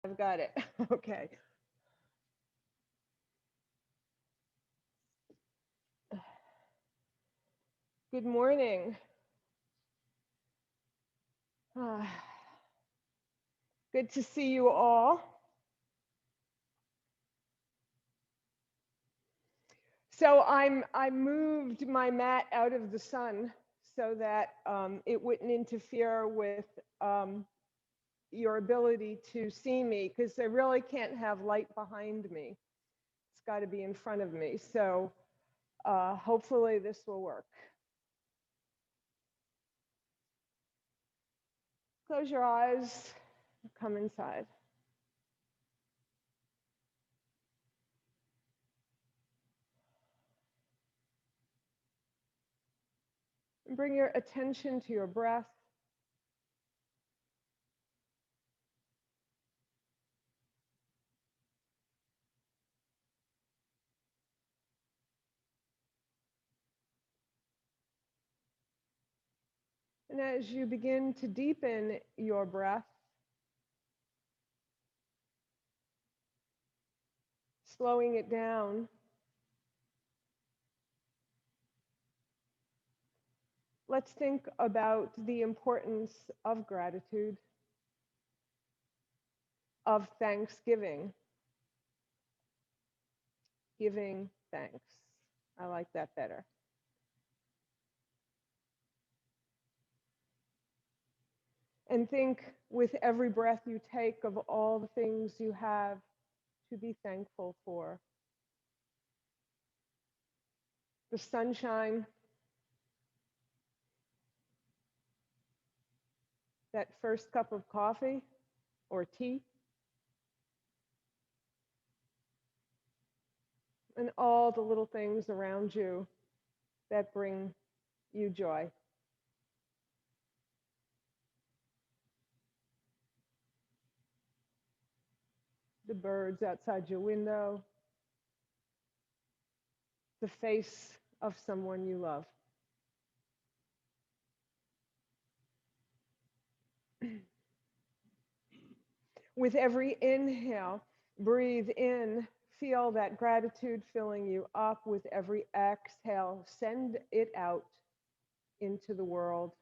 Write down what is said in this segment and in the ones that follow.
I've got it. Okay. Good morning. Ah, good to see you all. So I moved my mat out of the sun so that it wouldn't interfere with um, your ability to see me because I really can't have light behind me. It's got to be in front of me. So hopefully this will work. Close your eyes. Come inside. And bring your attention to your breath. And as you begin to deepen your breath, slowing it down, let's think about the importance of gratitude, of thanksgiving, giving thanks. I like that better. And think with every breath you take of all the things you have to be thankful for. The sunshine, that first cup of coffee or tea, and all the little things around you that bring you joy. The birds outside your window, the face of someone you love. With every inhale, breathe in, feel that gratitude filling you up. With every exhale, send it out into the world.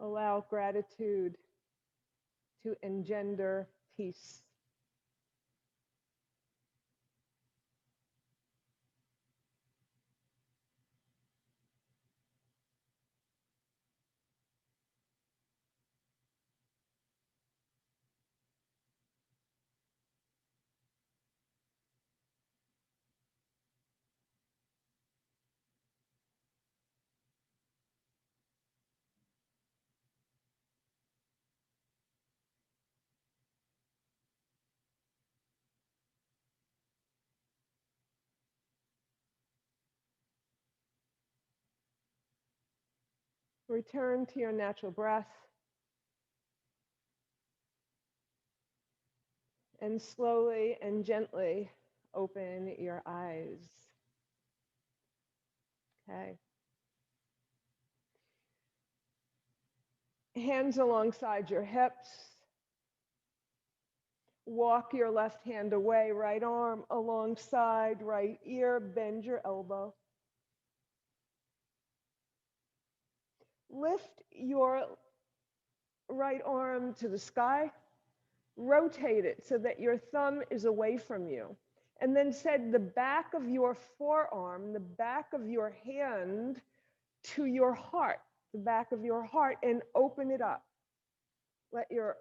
Allow gratitude to engender peace. Return to your natural breath and slowly and gently open your eyes. Okay. Hands alongside your hips. Walk your left hand away, right arm alongside right ear, bend your elbow. Lift your right arm to the sky, rotate it so that your thumb is away from you. And then send the back of your forearm, the back of your hand to your heart, the back of your heart, and open it up. Let your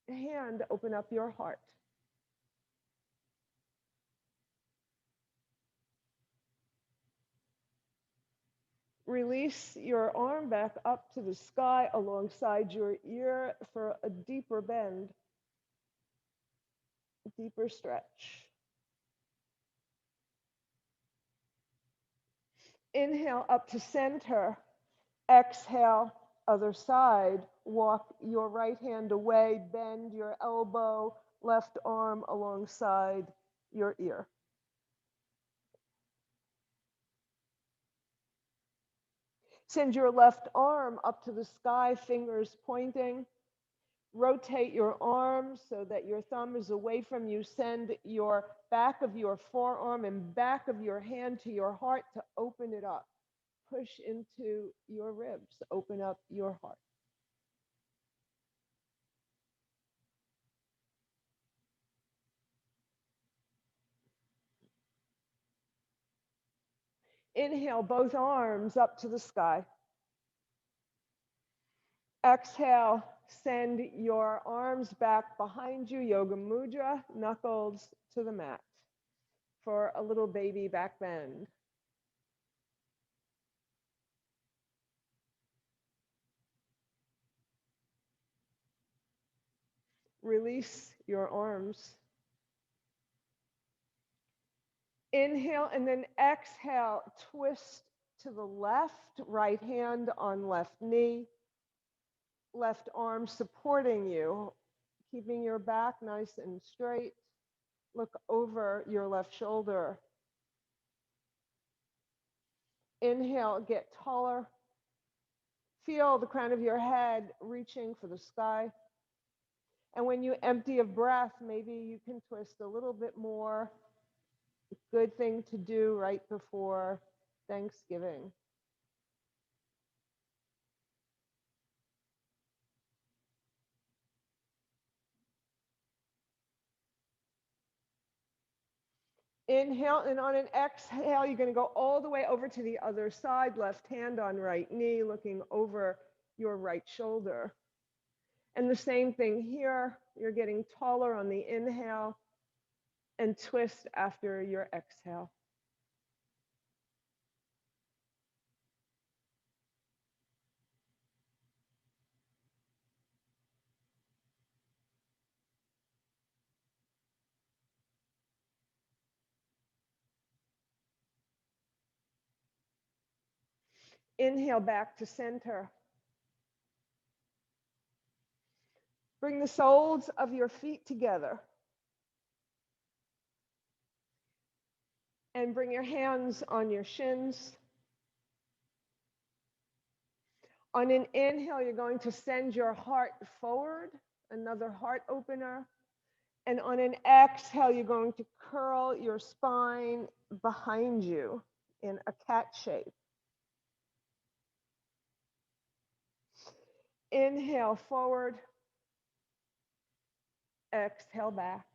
hand open up your heart. Release your arm back up to the sky alongside your ear for a deeper bend, a deeper stretch. Inhale up to center. Exhale, other side. Walk your right hand away, bend your elbow, left arm alongside your ear. Send your left arm up to the sky, fingers pointing. Rotate your arms so that your thumb is away from you. Send your back of your forearm and back of your hand to your heart to open it up. Push into your ribs, open up your heart. Inhale, both arms up to the sky. Exhale, send your arms back behind you, Yoga Mudra, knuckles to the mat for a little baby back bend. Release your arms. Inhale and then exhale, twist to the left, right hand on left knee, left arm supporting you, keeping your back nice and straight. Look over your left shoulder. Inhale, get taller. Feel the crown of your head reaching for the sky. And when you empty of breath, maybe you can twist a little bit more. Good thing to do right before Thanksgiving. Inhale, and on an exhale, you're going to go all the way over to the other side, left hand on right knee, looking over your right shoulder. And the same thing here, you're getting taller on the inhale and twist after your exhale. Inhale back to center. Bring the soles of your feet together. And bring your hands on your shins. On an inhale, you're going to send your heart forward, another heart opener. And on an exhale, you're going to curl your spine behind you in a cat shape. Inhale forward. Exhale back.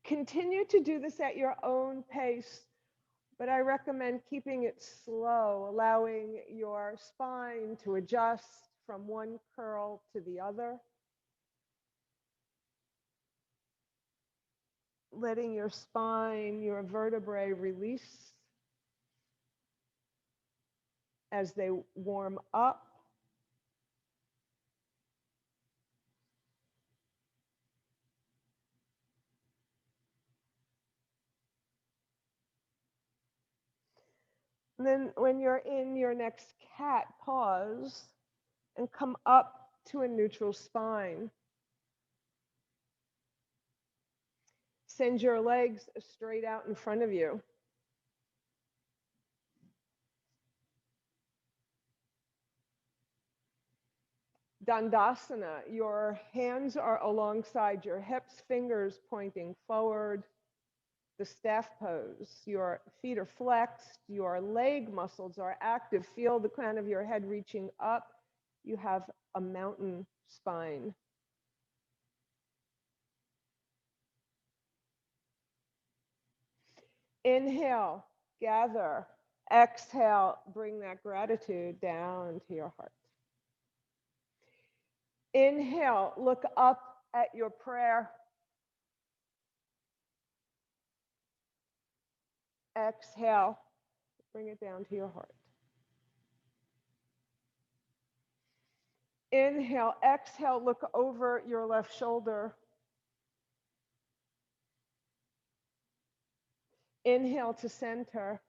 Continue to do this at your own pace, but I recommend keeping it slow, allowing your spine to adjust from one curl to the other. Letting your spine, your vertebrae release as they warm up. And then when you're in your next cat, pause and come up to a neutral spine. Send your legs straight out in front of you. Dandasana, your hands are alongside your hips, fingers pointing forward. The staff pose, your feet are flexed, your leg muscles are active. Feel the crown of your head reaching up. You have a mountain spine. Inhale, gather. Exhale, bring that gratitude down to your heart. Inhale, look up at your prayer. Exhale, bring it down to your heart. Inhale, exhale, look over your left shoulder. Inhale to center.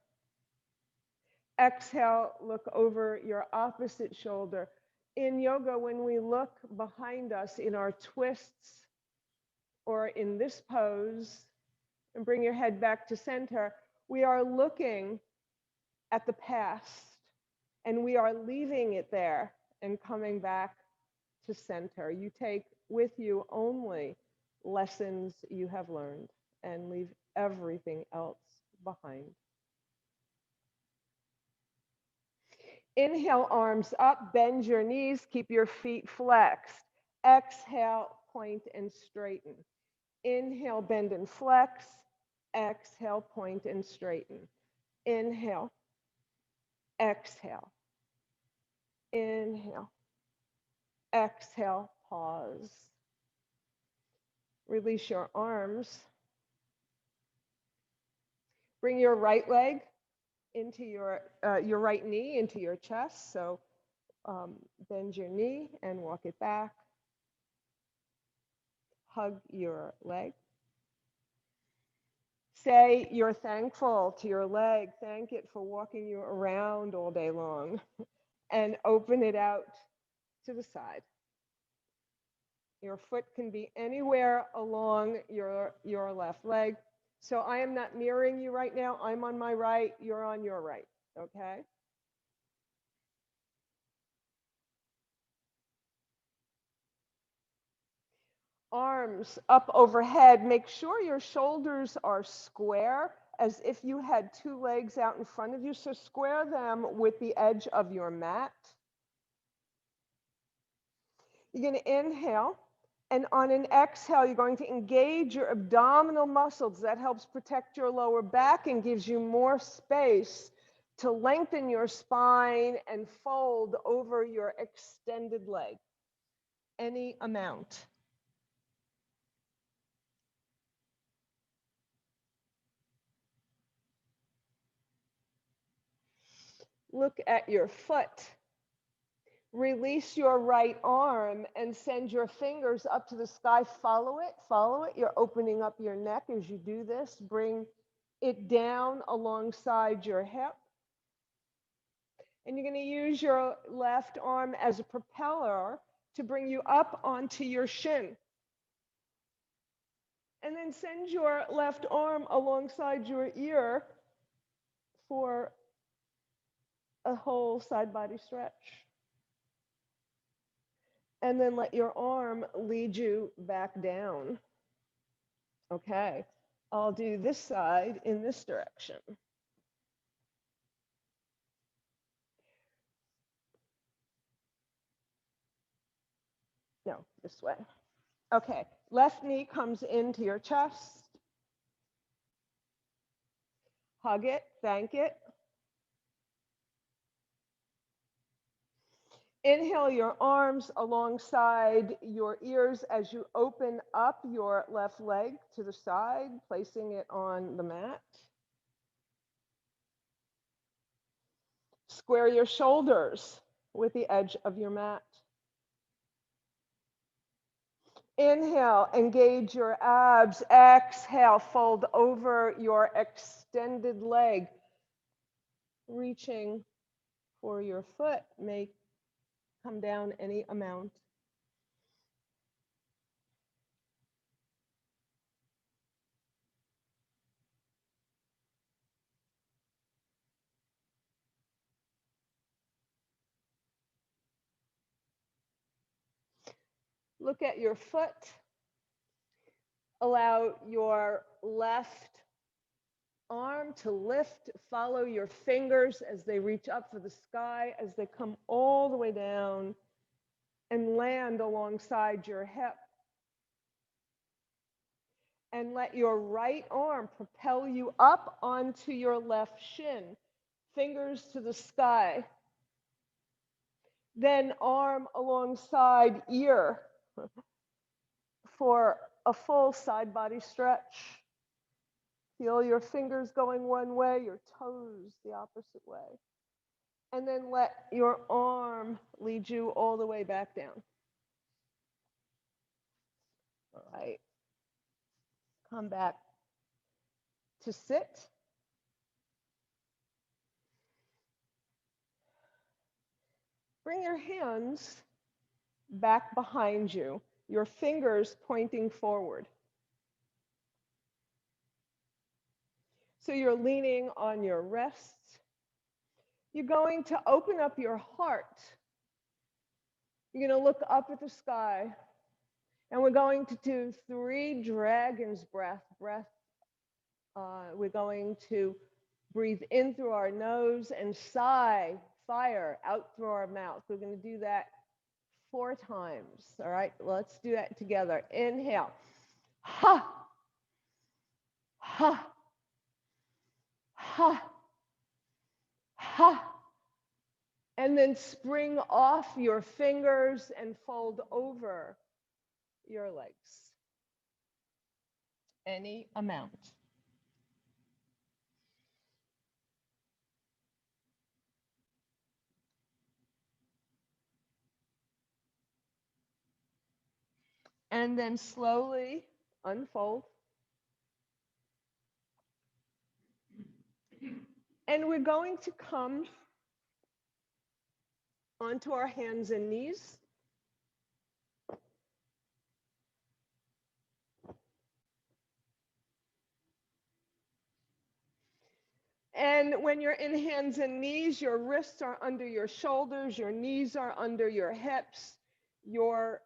Exhale, look over your opposite shoulder. In yoga, when we look behind us in our twists or in this pose, and bring your head back to center, we are looking at the past, and we are leaving it there and coming back to center. You take with you only lessons you have learned and leave everything else behind. Inhale, arms up, bend your knees, keep your feet flexed. Exhale, point and straighten. Inhale, bend and flex. Exhale, point and straighten. Inhale, exhale. Inhale, exhale, pause. Release your arms. Bring your right leg into your right knee into your chest. So bend your knee and walk it back. Hug your leg. Say you're thankful to your leg. Thank it for walking you around all day long. And open it out to the side. Your foot can be anywhere along your left leg. So I am not mirroring you right now. I'm on my right, you're on your right, okay? Arms up overhead. Make sure your shoulders are square as if you had two legs out in front of you. So square them with the edge of your mat. You're going to inhale. And on an exhale, you're going to engage your abdominal muscles. That helps protect your lower back and gives you more space to lengthen your spine and fold over your extended leg. Any amount. Look at your foot. Release your right arm and send your fingers up to the sky. Follow it, follow it. You're opening up your neck as you do this. Bring it down alongside your hip. And you're going to use your left arm as a propeller to bring you up onto your shin. And then send your left arm alongside your ear for a whole side body stretch. And then let your arm lead you back down. Okay, I'll do this side in this direction. No, this way. Okay, left knee comes into your chest. Hug it, thank it. Inhale your arms alongside your ears as you open up your left leg to the side, placing it on the mat. Square your shoulders with the edge of your mat. Inhale, engage your abs. Exhale, fold over your extended leg. Reaching for your foot, may come down any amount. Look at your foot. Allow your left arm to lift. Follow your fingers as they reach up for the sky, as they come all the way down and land alongside your hip. And let your right arm propel you up onto your left shin, fingers to the sky. Then arm alongside ear for a full side body stretch. Feel your fingers going one way, your toes the opposite way. And then let your arm lead you all the way back down. All right. Come back to sit. Bring your hands back behind you, your fingers pointing forward. So you're leaning on your wrists. You're going to open up your heart. You're going to look up at the sky. And we're going to do 3 dragon's breath. We're going to breathe in through our nose and sigh fire out through our mouth. We're going to do that 4 times. All right, let's do that together. Inhale. Ha. Ha. Ha. Ha. And then spring off your fingers and fold over your legs. Any amount. And then slowly unfold. And we're going to come onto our hands and knees. And when you're in hands and knees, your wrists are under your shoulders, your knees are under your hips, your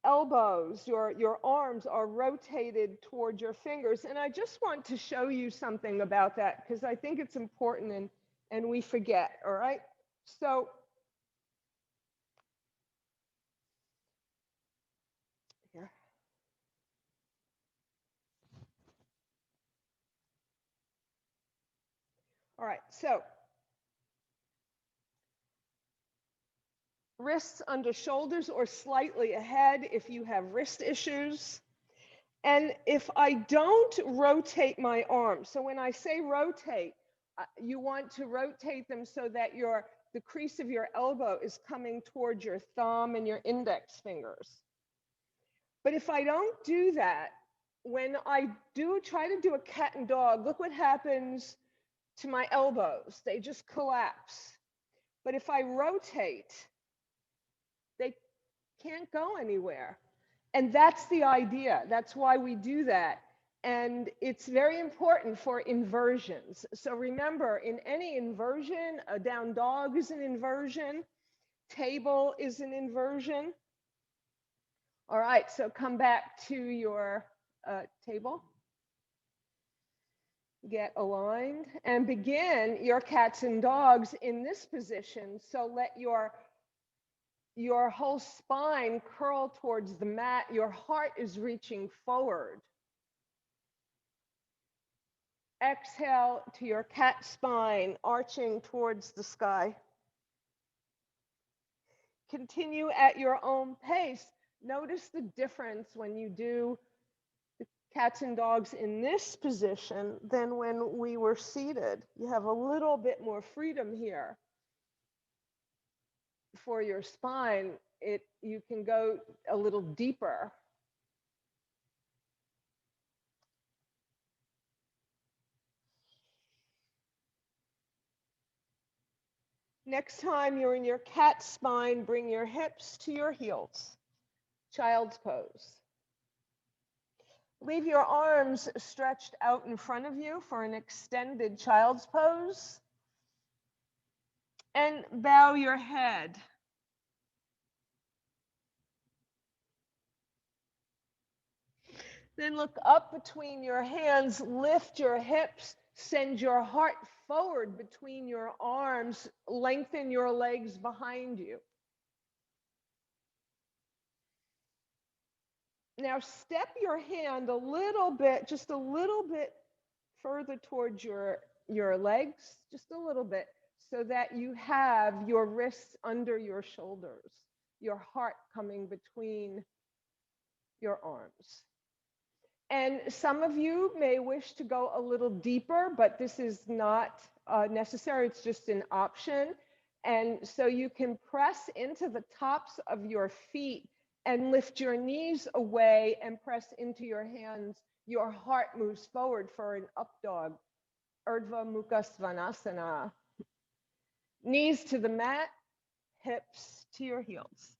elbows, your arms are rotated toward your fingers. And I just want to show you something about that because I think it's important and we forget, all right? So here. All right, so wrists under shoulders or slightly ahead if you have wrist issues. And if I don't rotate my arms, so when I say rotate, you want to rotate them so that the crease of your elbow is coming towards your thumb and your index fingers. But if I don't do that, when I do try to do a cat and dog, look what happens to my elbows. They just collapse. But if I rotate, they can't go anywhere. And that's the idea. That's why we do that. And it's very important for inversions. So remember, in any inversion, a down dog is an inversion, table is an inversion. All right, so come back to your table. Get aligned and begin your cats and dogs in this position. So let your whole spine curl towards the mat. Your heart is reaching forward. Exhale to your cat spine, arching towards the sky. Continue at your own pace. Notice the difference when you do the cats and dogs in this position than when we were seated. You have a little bit more freedom here. For your spine, you can go a little deeper. Next time you're in your cat spine, bring your hips to your heels. Child's pose. Leave your arms stretched out in front of you for an extended child's pose. And bow your head. Then look up between your hands, lift your hips, send your heart forward between your arms, lengthen your legs behind you. Now step your hand a little bit, just a little bit further towards your legs, just a little bit, so that you have your wrists under your shoulders, your heart coming between your arms. And some of you may wish to go a little deeper, but this is not necessary. It's just an option. And so you can press into the tops of your feet and lift your knees away and press into your hands. Your heart moves forward for an up dog, Urdhva Mukha Svanasana. Knees to the mat, hips to your heels.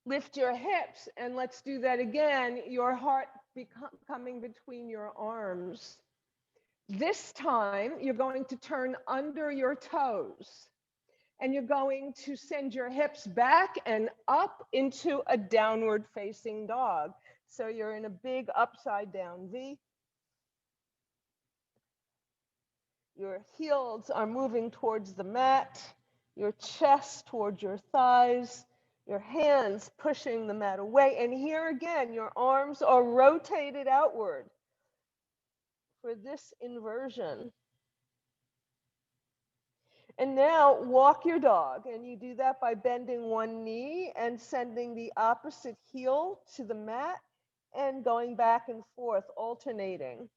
Lift your hips, and let's do that again. Your heart coming between your arms. This time, you're going to turn under your toes, and you're going to send your hips back and up into a downward facing dog. So you're in a big upside down V. Your heels are moving towards the mat, your chest towards your thighs, your hands pushing the mat away. And here again, your arms are rotated outward for this inversion. And now walk your dog, and you do that by bending one knee and sending the opposite heel to the mat and going back and forth, alternating.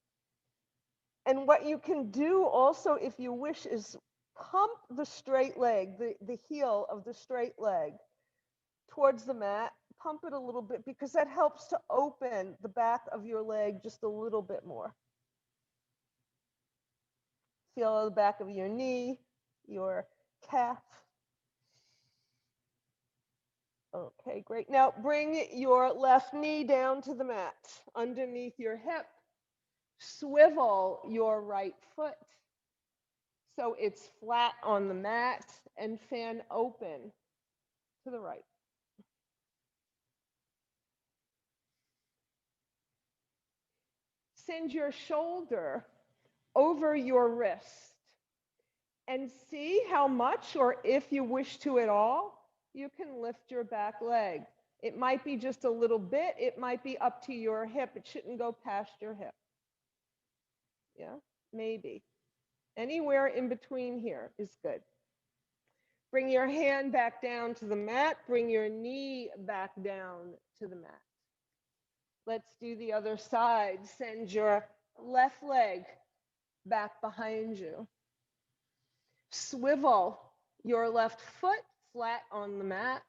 And what you can do also, if you wish, is pump the straight leg, the heel of the straight leg towards the mat. Pump it a little bit because that helps to open the back of your leg just a little bit more. Feel the back of your knee, your calf. Okay, great. Now bring your left knee down to the mat underneath your hip. Swivel your right foot so it's flat on the mat, and fan open to the right. Send your shoulder over your wrist and see how much, or if you wish to at all, you can lift your back leg. It might be just a little bit. It might be up to your hip. It shouldn't go past your hip. Yeah, maybe. Anywhere in between here is good. Bring your hand back down to the mat. Bring your knee back down to the mat. Let's do the other side. Send your left leg back behind you. Swivel your left foot flat on the mat.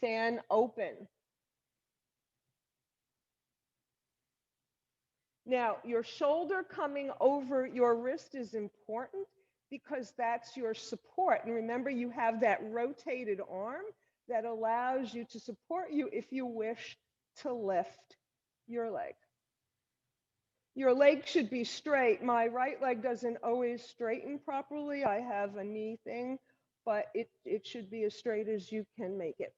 Fan open. Now, your shoulder coming over your wrist is important because that's your support. And remember, you have that rotated arm that allows you to support you if you wish to lift your leg. Your leg should be straight. My right leg doesn't always straighten properly. I have a knee thing, but it should be as straight as you can make it.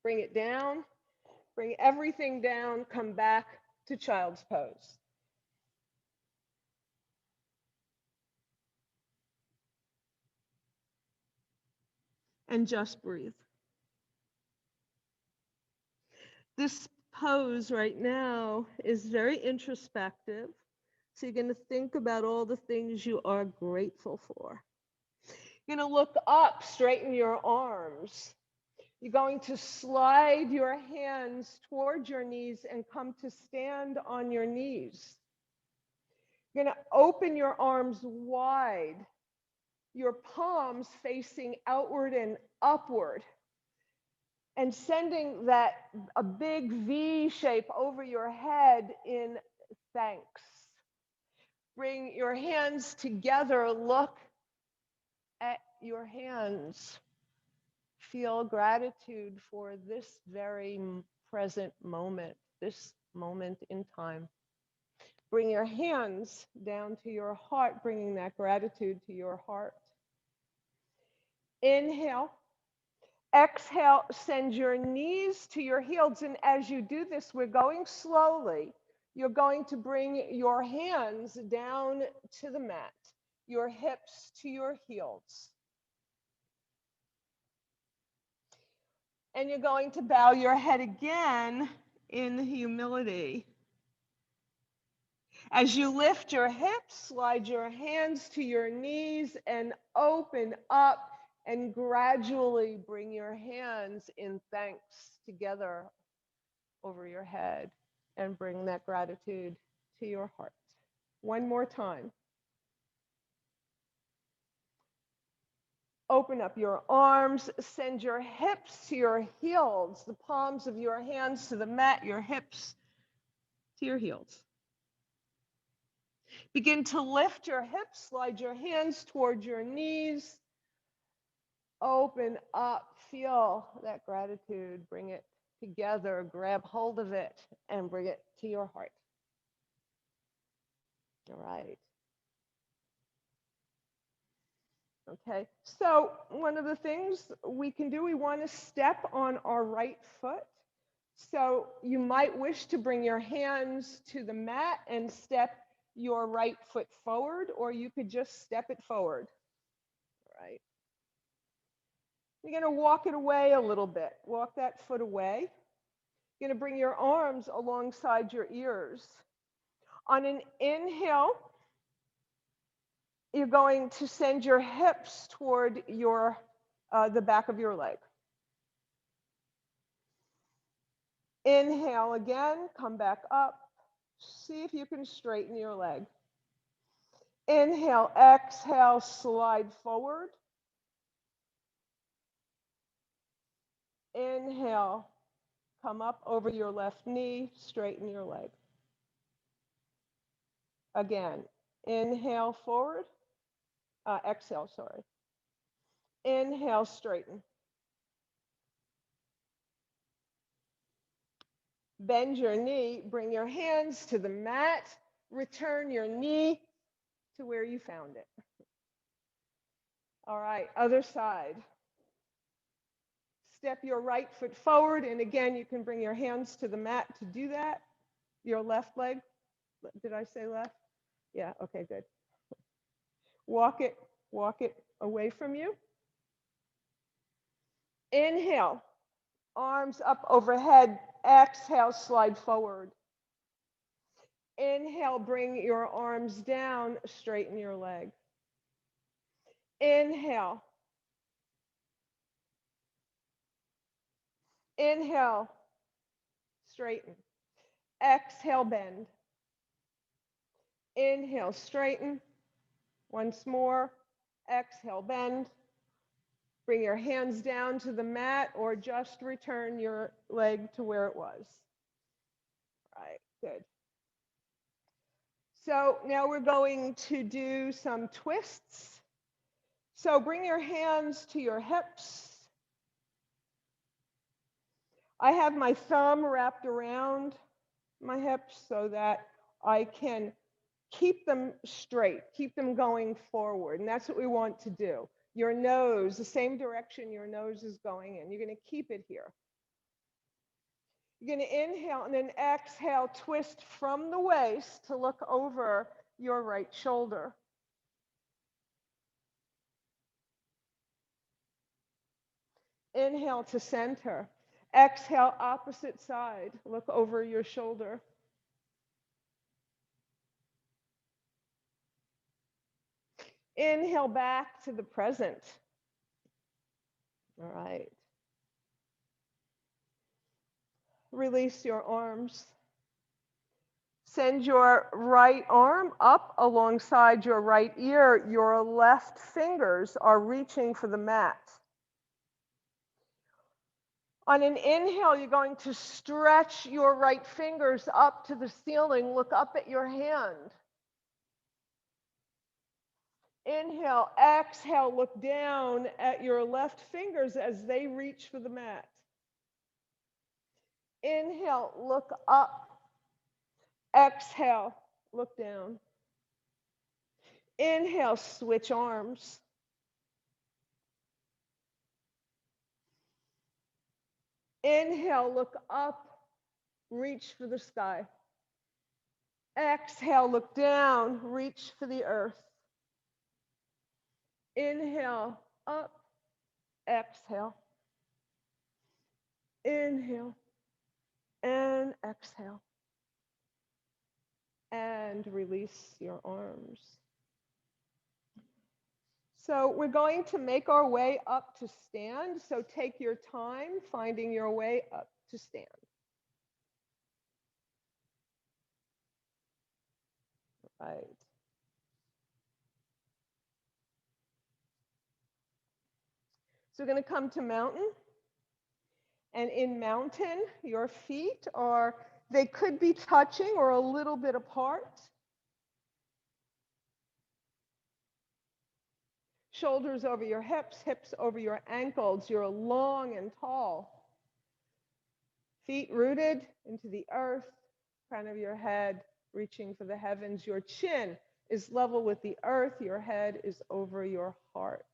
Bring it down. Bring everything down. Come back to child's pose. And just breathe. This pose right now is very introspective. So you're going to think about all the things you are grateful for. You're going to look up, straighten your arms. You're going to slide your hands toward your knees and come to stand on your knees. You're going to open your arms wide, your palms facing outward and upward, and sending that a big V shape over your head in thanks. Bring your hands together, look at your hands. Feel gratitude for this very present moment, this moment in time. Bring your hands down to your heart, bringing that gratitude to your heart. Inhale. Exhale, send your knees to your heels. And as you do this, we're going slowly. You're going to bring your hands down to the mat, your hips to your heels. And you're going to bow your head again in humility. As you lift your hips, slide your hands to your knees and open up and gradually bring your hands in thanks together over your head and bring that gratitude to your heart. One more time. Open up your arms, send your hips to your heels, the palms of your hands to the mat, your hips to your heels. Begin to lift your hips, slide your hands toward your knees. Open up, feel that gratitude, bring it together, grab hold of it, and bring it to your heart. All right. Okay, so one of the things we can do, we want to step on our right foot. So you might wish to bring your hands to the mat and step your right foot forward, or you could just step it forward. All right. You're going to walk it away a little bit. Walk that foot away. You're going to bring your arms alongside your ears. On an inhale, you're going to send your hips toward your the back of your leg. Inhale again, come back up. See if you can straighten your leg. Inhale, exhale, slide forward. Inhale, come up over your left knee, straighten your leg. Again, inhale forward, exhale, sorry. Inhale, straighten. Bend your knee, bring your hands to the mat, return your knee to where you found it. All right, other side. Step your right foot forward, and again, you can bring your hands to the mat to do that. Your left leg, did I say left? Yeah, okay, good. Walk it away from you. Inhale, arms up overhead. Exhale, slide forward. Inhale, bring your arms down, straighten your leg. Inhale. Inhale, straighten. Exhale, bend. Inhale, straighten. Once more. Exhale, bend. Bring your hands down to the mat or just return your leg to where it was. All right, good. So now we're going to do some twists. So bring your hands to your hips. I have my thumb wrapped around my hips so that I can keep them straight, keep them going forward. And that's what we want to do. Your nose, the same direction your nose is going in. You're going to keep it here. You're going to inhale and then exhale, twist from the waist to look over your right shoulder. Inhale to center. Exhale, opposite side. Look over your shoulder. Inhale back to the present. All right. Release your arms. Send your right arm up alongside your right ear. Your left fingers are reaching for the mat. On an inhale, you're going to stretch your right fingers up to the ceiling. Look up at your hand. Inhale, exhale, look down at your left fingers as they reach for the mat. Inhale, look up. Exhale, look down. Inhale, switch arms. Inhale, look up, reach for the sky. Exhale, look down, reach for the earth. Inhale, up, exhale. Inhale and exhale. And release your arms. So we're going to make our way up to stand. So take your time finding your way up to stand. Right. So we're going to come to mountain. And in mountain, your feet are, they could be touching or a little bit apart. Shoulders over your hips, hips over your ankles. You're long and tall. Feet rooted into the earth, crown of your head reaching for the heavens. Your chin is level with the earth. Your head is over your heart.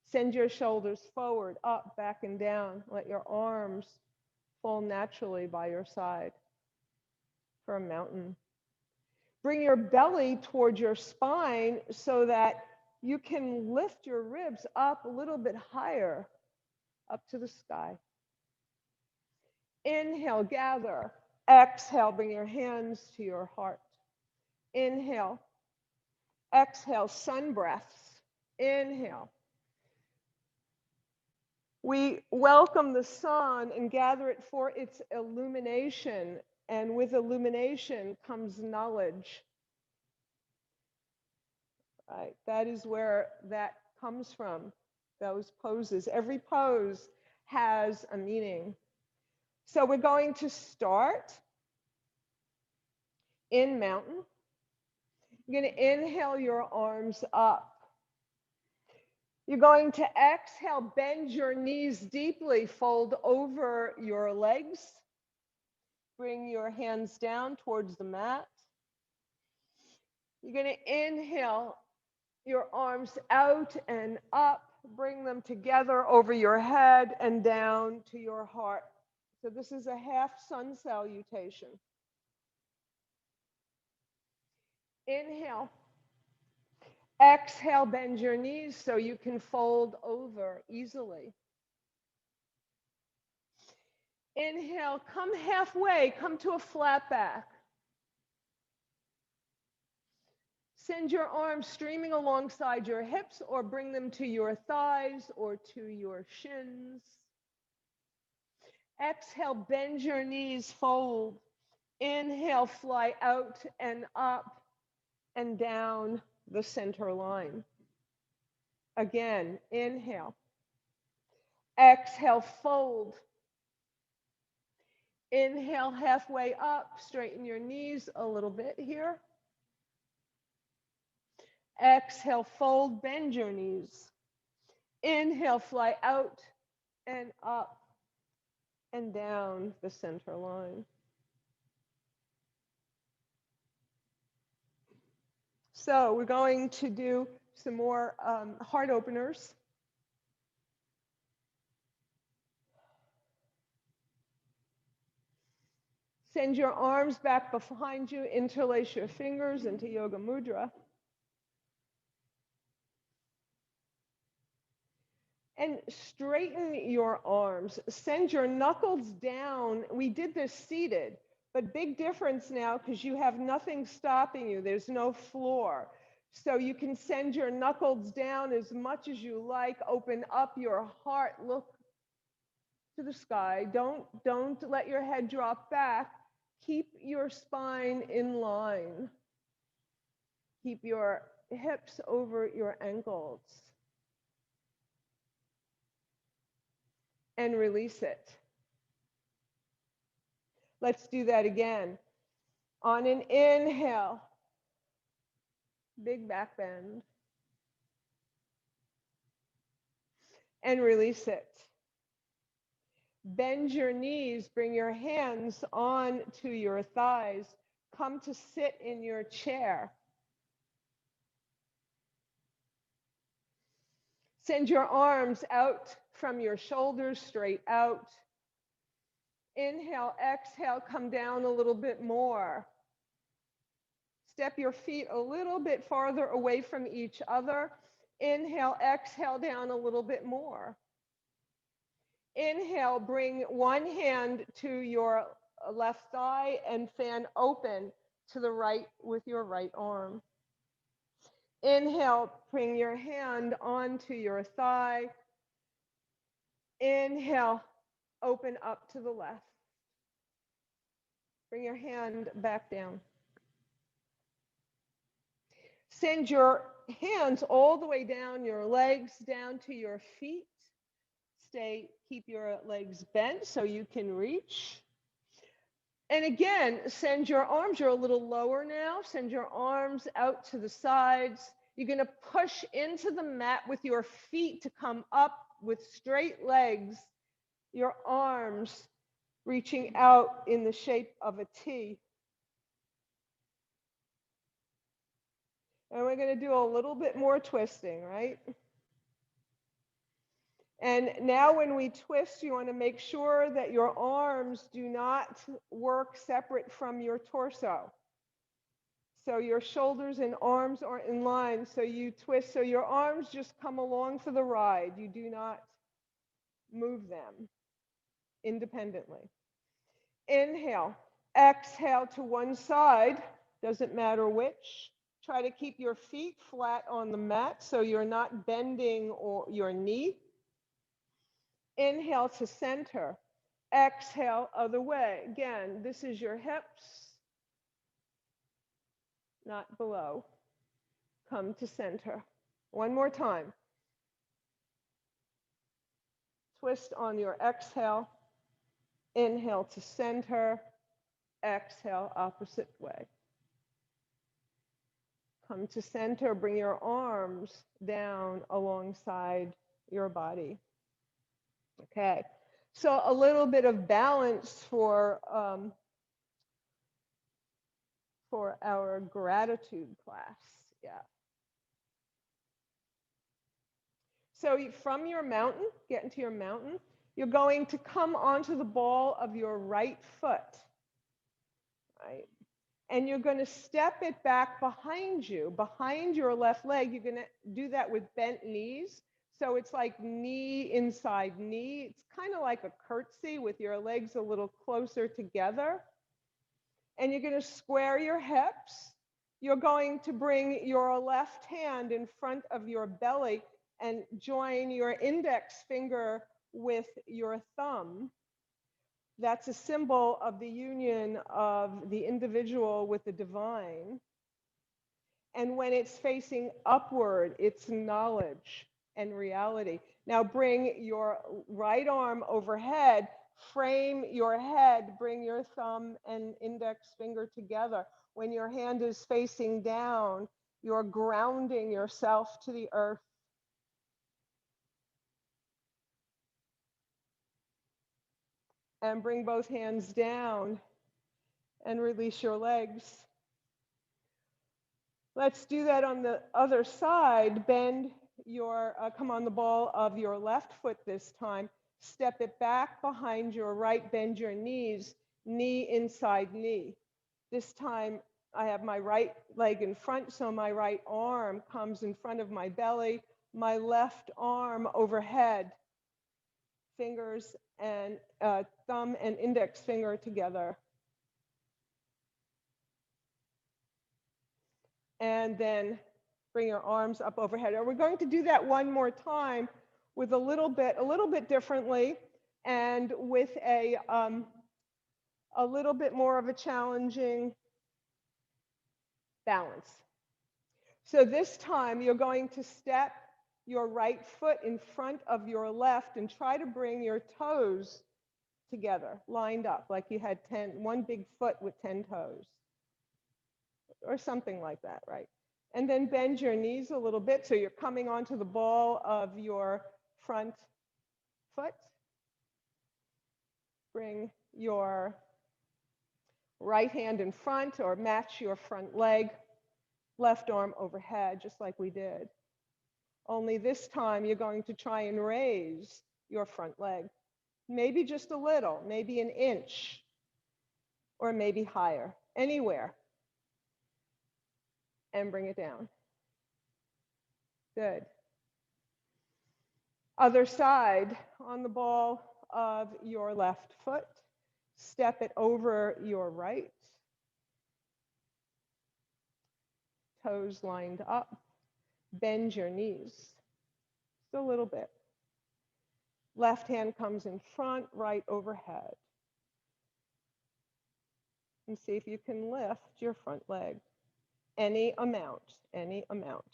Send your shoulders forward, up, back, and down. Let your arms fall naturally by your side for a mountain. Bring your belly towards your spine so that you can lift your ribs up a little bit higher, up to the sky. Inhale, gather. Exhale, bring your hands to your heart. Inhale. Exhale, sun breaths. Inhale. We welcome the sun and gather it for its illumination. And with illumination comes knowledge. Right? That is where that comes from, those poses. Every pose has a meaning. So we're going to start in mountain. You're going to inhale your arms up. You're going to exhale, bend your knees deeply, fold over your legs. Bring your hands down towards the mat. You're going to inhale your arms out and up. Bring them together over your head and down to your heart. So this is a half sun salutation. Inhale. Exhale, bend your knees so you can fold over easily. Inhale, come halfway, come to a flat back. Send your arms streaming alongside your hips or bring them to your thighs or to your shins. Exhale, bend your knees, fold. Inhale, fly out and up and down the center line. Again, inhale. Exhale, fold. Inhale, halfway up, straighten your knees a little bit here. Exhale, fold, bend your knees. Inhale, fly out and up and down the center line. So we're going to do some more heart openers. Send your arms back behind you, interlace your fingers into Yoga Mudra. And straighten your arms. Send your knuckles down. We did this seated, but big difference now because you have nothing stopping you. There's no floor. So you can send your knuckles down as much as you like. Open up your heart. Look to the sky. Don't let your head drop back. Keep your spine in line. Keep your hips over your ankles. And release it. Let's do that again. On an inhale, big back bend. And release it. Bend your knees, bring your hands on to your thighs. Come to sit in your chair. Send your arms out from your shoulders, straight out. Inhale, exhale, come down a little bit more. Step your feet a little bit farther away from each other. Inhale, exhale down a little bit more. Inhale, bring one hand to your left thigh and fan open to the right with your right arm. Inhale, bring your hand onto your thigh. Inhale, open up to the left. Bring your hand back down. Send your hands all the way down your legs, down to your feet. Keep your legs bent so you can reach. And again, send your arms, you're a little lower now. Send your arms out to the sides. You're going to push into the mat with your feet to come up with straight legs, your arms reaching out in the shape of a T. And we're going to do a little bit more twisting, right? And now when we twist, you want to make sure that your arms do not work separate from your torso. So your shoulders and arms are in line. So you twist, so your arms just come along for the ride. You do not move them independently. Inhale, exhale to one side, doesn't matter which. Try to keep your feet flat on the mat so you're not bending or your knee. Inhale to center. Exhale other way. Again, this is your hips, not below. Come to center. One more time. Twist on your exhale. Inhale to center. Exhale opposite way. Come to center. Bring your arms down alongside your body. Okay. So a little bit of balance for our gratitude class. Yeah. So from your mountain, get into your mountain, you're going to come onto the ball of your right foot, right? And you're going to step it back behind you, behind your left leg. You're going to do that with bent knees. So it's like knee inside knee. It's kind of like a curtsy with your legs a little closer together. And you're going to square your hips. You're going to bring your left hand in front of your belly and join your index finger with your thumb. That's a symbol of the union of the individual with the divine. And when it's facing upward, it's knowledge and reality. Now bring your right arm overhead, frame your head, bring your thumb and index finger together. When your hand is facing down, you're grounding yourself to the earth. And bring both hands down and release your legs. Let's do that on the other side. Bend your, come on the ball of your left foot this time. Step it back behind your right, bend your knees, knee inside knee. This time I have my right leg in front, so my right arm comes in front of my belly, my left arm overhead, fingers and thumb and index finger together. And then bring your arms up overhead. And we're going to do that one more time with a little bit differently, and with a little bit more of a challenging balance. So this time you're going to step your right foot in front of your left and try to bring your toes together, lined up, like you had one big foot with 10 toes, or something like that, right? And then bend your knees a little bit so you're coming onto the ball of your front foot. Bring your right hand in front or match your front leg, left arm overhead, just like we did. Only this time you're going to try and raise your front leg. Maybe just a little, maybe an inch, or maybe higher, anywhere. And bring it down. Good. Other side, on the ball of your left foot, step it over your right. Toes lined up. Bend your knees. Just a little bit. Left hand comes in front, right overhead. And see if you can lift your front leg. Any amount, any amount.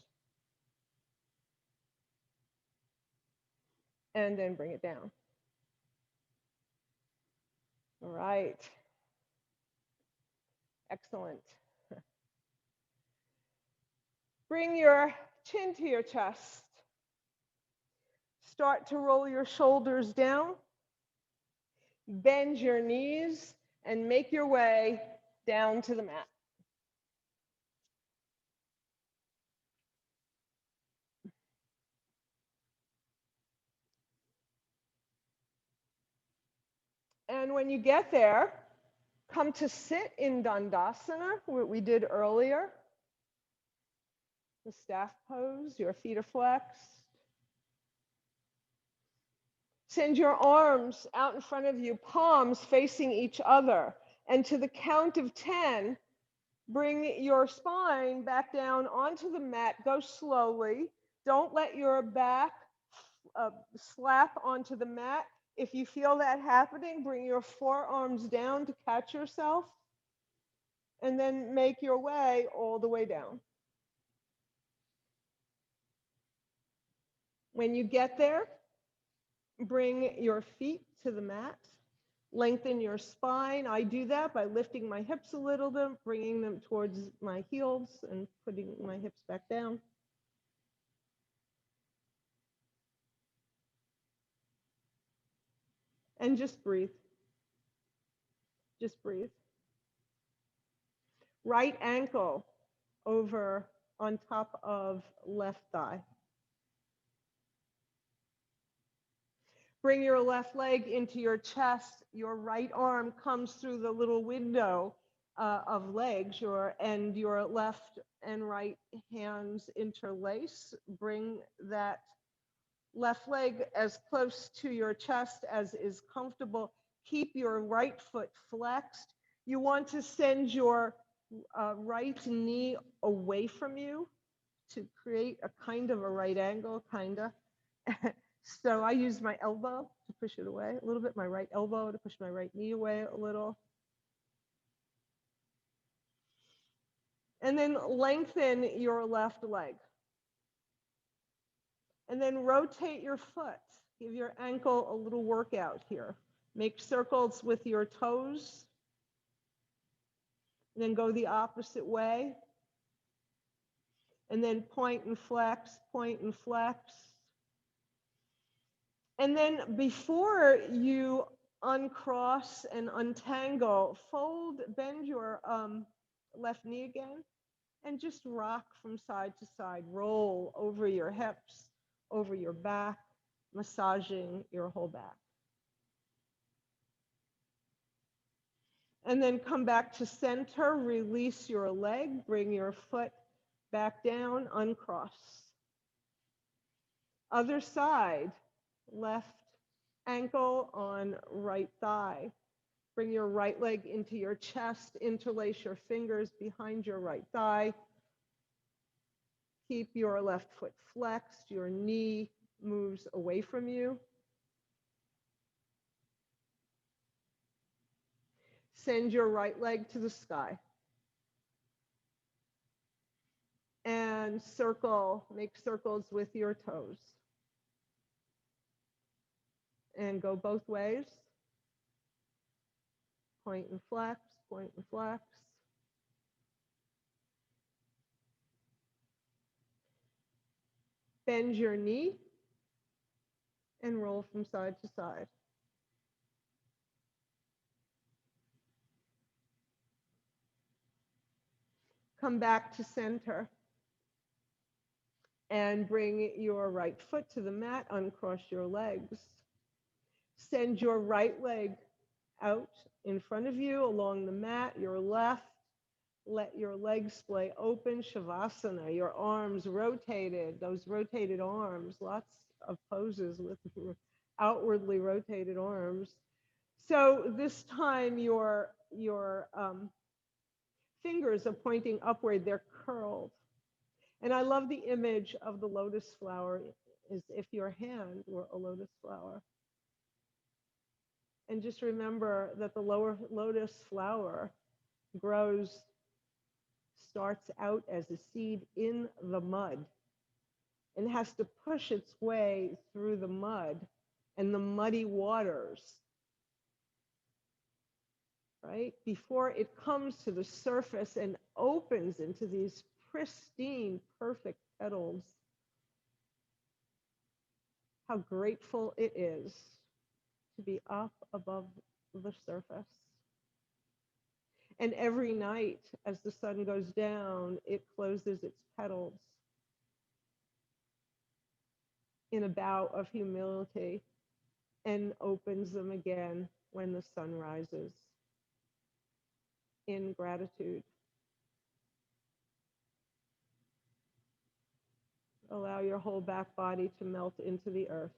And then bring it down. All right. Excellent. Bring your chin to your chest. Start to roll your shoulders down. Bend your knees and make your way down to the mat. And when you get there, come to sit in Dandasana, what we did earlier. The staff pose, your feet are flexed. Send your arms out in front of you, palms facing each other. And to the count of 10, bring your spine back down onto the mat. Go slowly. Don't let your back slap onto the mat. If you feel that happening, bring your forearms down to catch yourself. And then make your way all the way down. When you get there, bring your feet to the mat. Lengthen your spine. I do that by lifting my hips a little bit, bringing them towards my heels and putting my hips back down. And just breathe. Just breathe. Right ankle over on top of left thigh. Bring your left leg into your chest. Your right arm comes through the little window of legs, and your left and right hands interlace. Bring that left leg as close to your chest as is comfortable. Keep your right foot flexed. You want to send your right knee away from you to create a kind of a right angle, kinda. So I use my elbow to push it away a little bit, my right elbow to push my right knee away a little. And then lengthen your left leg. And then rotate your foot. Give your ankle a little workout here. Make circles with your toes. And then go the opposite way. And then point and flex, point and flex. And then before you uncross and untangle, bend your left knee again, and just rock from side to side. Roll over your hips, over your back, massaging your whole back. And then come back to center, release your leg, bring your foot back down, uncross. Other side, left ankle on right thigh. Bring your right leg into your chest, interlace your fingers behind your right thigh. Keep your left foot flexed, your knee moves away from you. Send your right leg to the sky. And make circles with your toes. And go both ways. Point and flex, point and flex. Bend your knee and roll from side to side. Come back to center and bring your right foot to the mat, uncross your legs. Send your right leg out in front of you along the mat, your left. Let your legs splay open, Shavasana, your arms rotated, those rotated arms, lots of poses with outwardly rotated arms. So this time your fingers are pointing upward, they're curled. And I love the image of the lotus flower as if your hand were a lotus flower. And just remember that the lower lotus flower starts out as a seed in the mud and has to push its way through the mud and the muddy waters, right? Before it comes to the surface and opens into these pristine, perfect petals. How grateful it is to be up above the surface. And every night as the sun goes down, it closes its petals in a bow of humility and opens them again when the sun rises in gratitude. Allow your whole back body to melt into the earth.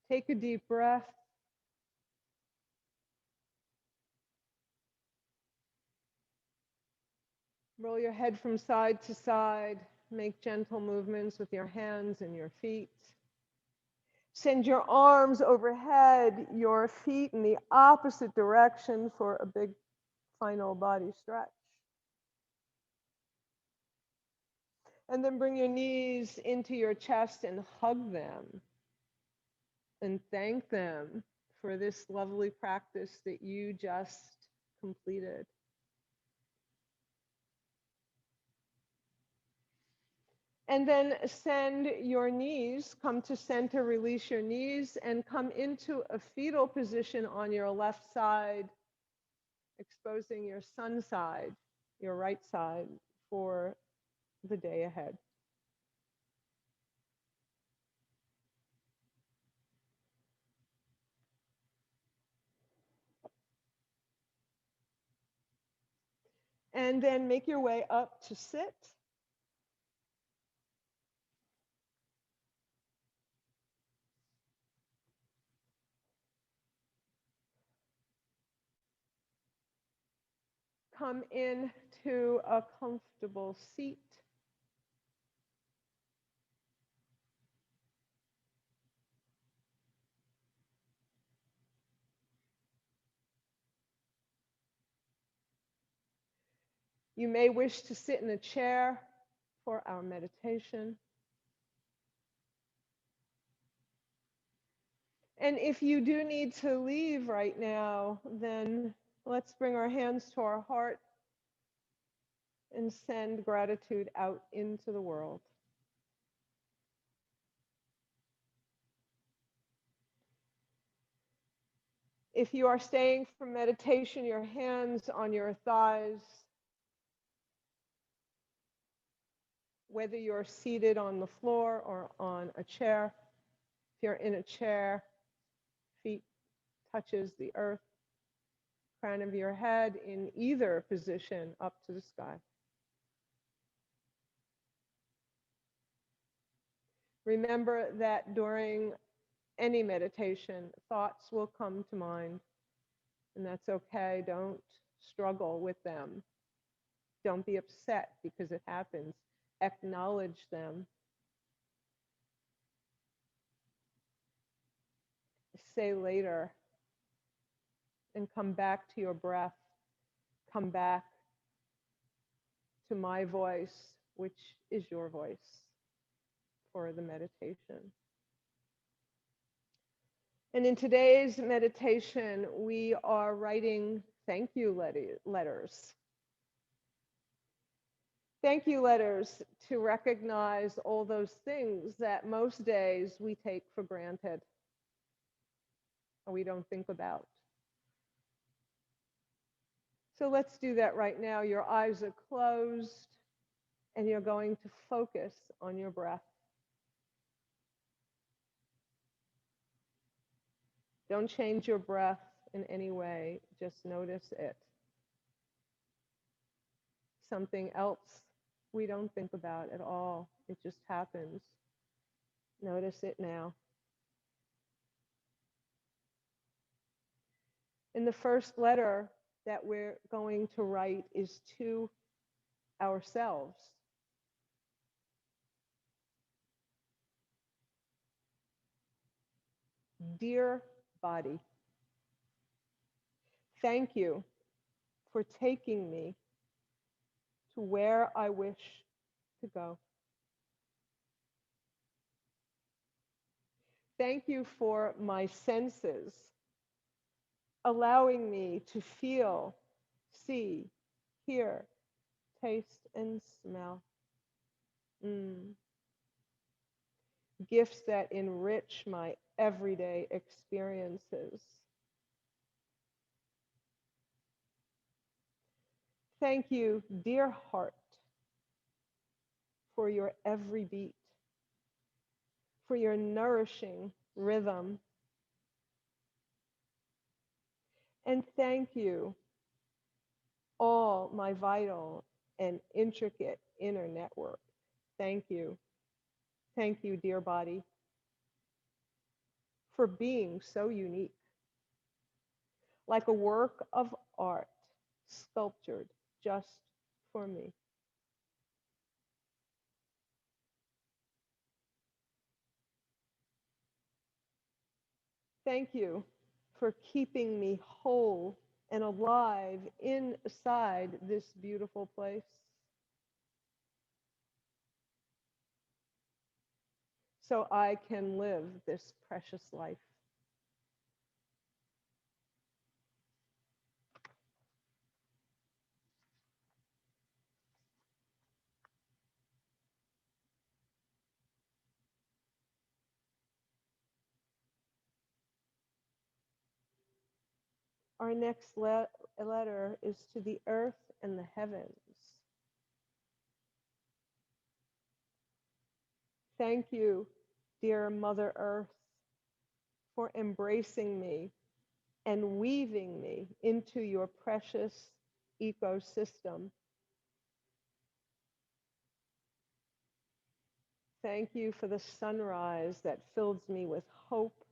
Take a deep breath. Roll your head from side to side. Make gentle movements with your hands and your feet. Send your arms overhead, your feet in the opposite direction for a big final body stretch. And then bring your knees into your chest and hug them and thank them for this lovely practice that you just completed. And then send your knees, come to center, release your knees, and come into a fetal position on your left side, exposing your sun side, your right side, for the day ahead. And then make your way up to sit. Come into a comfortable seat. You may wish to sit in a chair for our meditation. And if you do need to leave right now, then Let's bring our hands to our heart and send gratitude out into the world. If you are staying for meditation, your hands on your thighs, whether you're seated on the floor or on a chair. If you're in a chair, feet touches the earth, crown of your head in either position up to the sky. Remember that during any meditation, thoughts will come to mind, and that's okay. Don't struggle with them. Don't be upset because it happens. Acknowledge them. Say later, and come back to your breath. Come back to my voice, which is your voice for the meditation. And in today's meditation, we are writing thank you letters. Thank you letters to recognize all those things that most days we take for granted or we don't think about. So let's do that right now. Your eyes are closed and you're going to focus on your breath. Don't change your breath in any way, just notice it. Something else we don't think about at all, it just happens. Notice it now. And the first letter that we're going to write is to ourselves. Dear body, thank you for taking me to where I wish to go. Thank you for my senses, allowing me to feel, see, hear, taste, and smell. Gifts that enrich my everyday experiences. Thank you, dear heart, for your every beat, for your nourishing rhythm. And thank you, all my vital and intricate inner network. Thank you. Thank you, dear body, for being so unique, like a work of art sculptured just for me. Thank you for keeping me whole and alive inside this beautiful place. So I can live this precious life. Our next letter is to the earth and the heavens. Thank you, dear Mother Earth, for embracing me and weaving me into your precious ecosystem. Thank you for the sunrise that fills me with hope,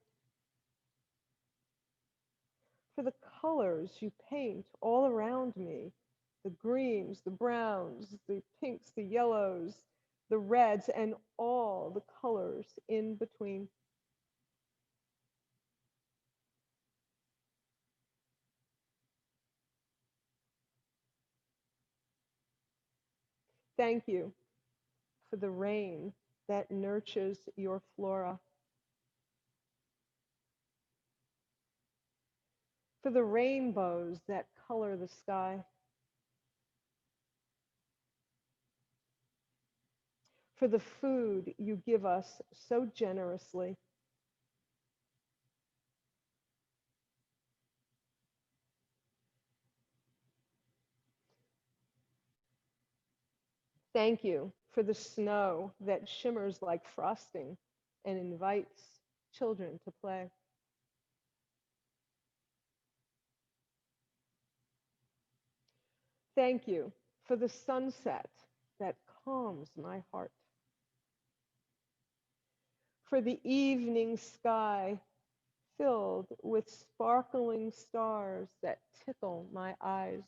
for the colors you paint all around me, the greens, the browns, the pinks, the yellows, the reds, and all the colors in between. Thank you for the rain that nurtures your flora, for the rainbows that color the sky. For the food you give us so generously. Thank you for the snow that shimmers like frosting and invites children to play. Thank you for the sunset that calms my heart. For the evening sky filled with sparkling stars that tickle my eyes.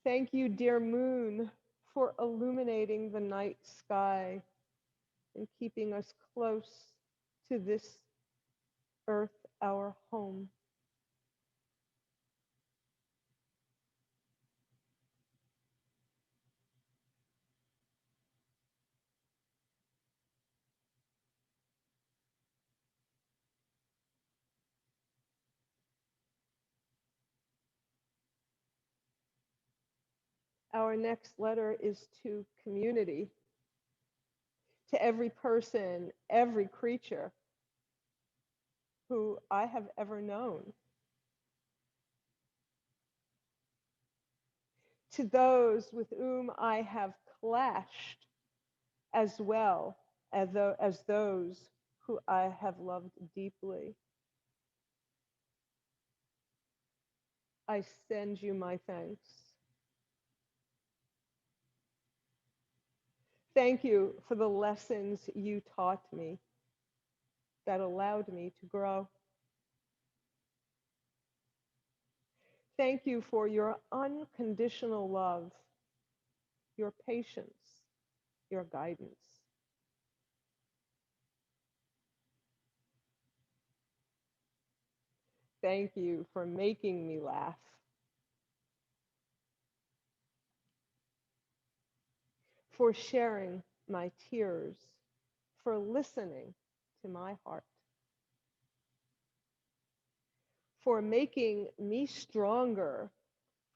Thank you, dear moon, for illuminating the night sky and keeping us close to this earth, our home. Our next letter is to community, to every person, every creature who I have ever known, to those with whom I have clashed, as well as those who I have loved deeply. I send you my thanks. Thank you for the lessons you taught me that allowed me to grow. Thank you for your unconditional love, your patience, your guidance. Thank you for making me laugh. For sharing my tears, for listening to my heart, for making me stronger,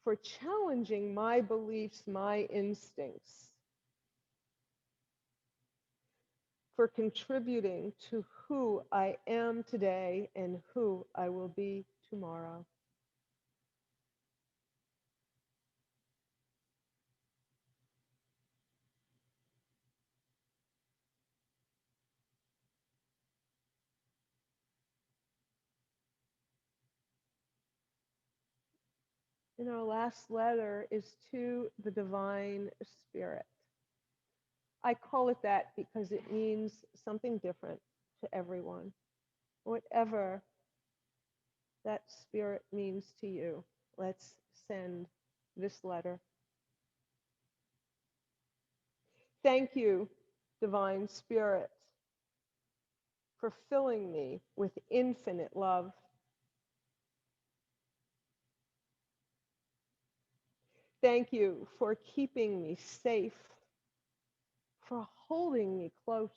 for challenging my beliefs, my instincts, for contributing to who I am today and who I will be tomorrow. And our last letter is to the Divine Spirit. I call it that because it means something different to everyone. Whatever that spirit means to you, let's send this letter. Thank you, Divine Spirit, for filling me with infinite love. Thank you for keeping me safe, for holding me close,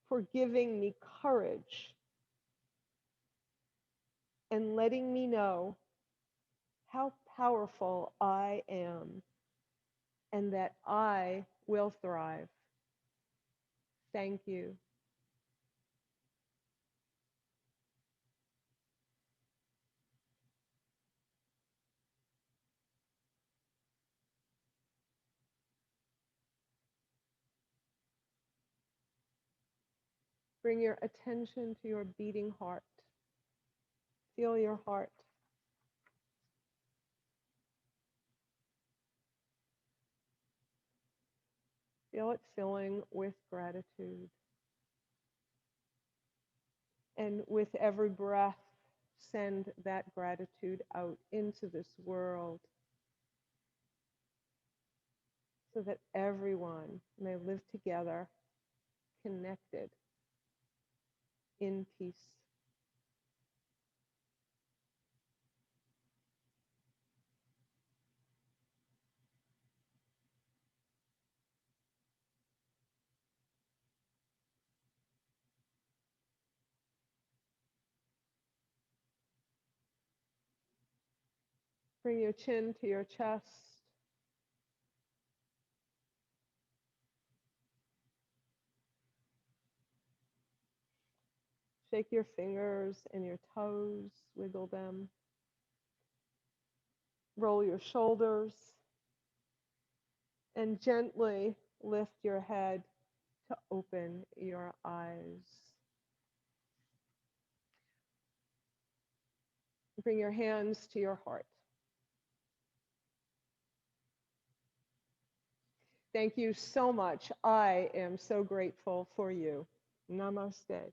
for giving me courage and letting me know how powerful I am and that I will thrive. Thank you. Bring your attention to your beating heart. Feel your heart. Feel it filling with gratitude. And with every breath, send that gratitude out into this world so that everyone may live together, connected, in peace. Bring your chin to your chest. Shake your fingers and your toes, wiggle them. Roll your shoulders and gently lift your head to open your eyes. Bring your hands to your heart. Thank you so much. I am so grateful for you. Namaste.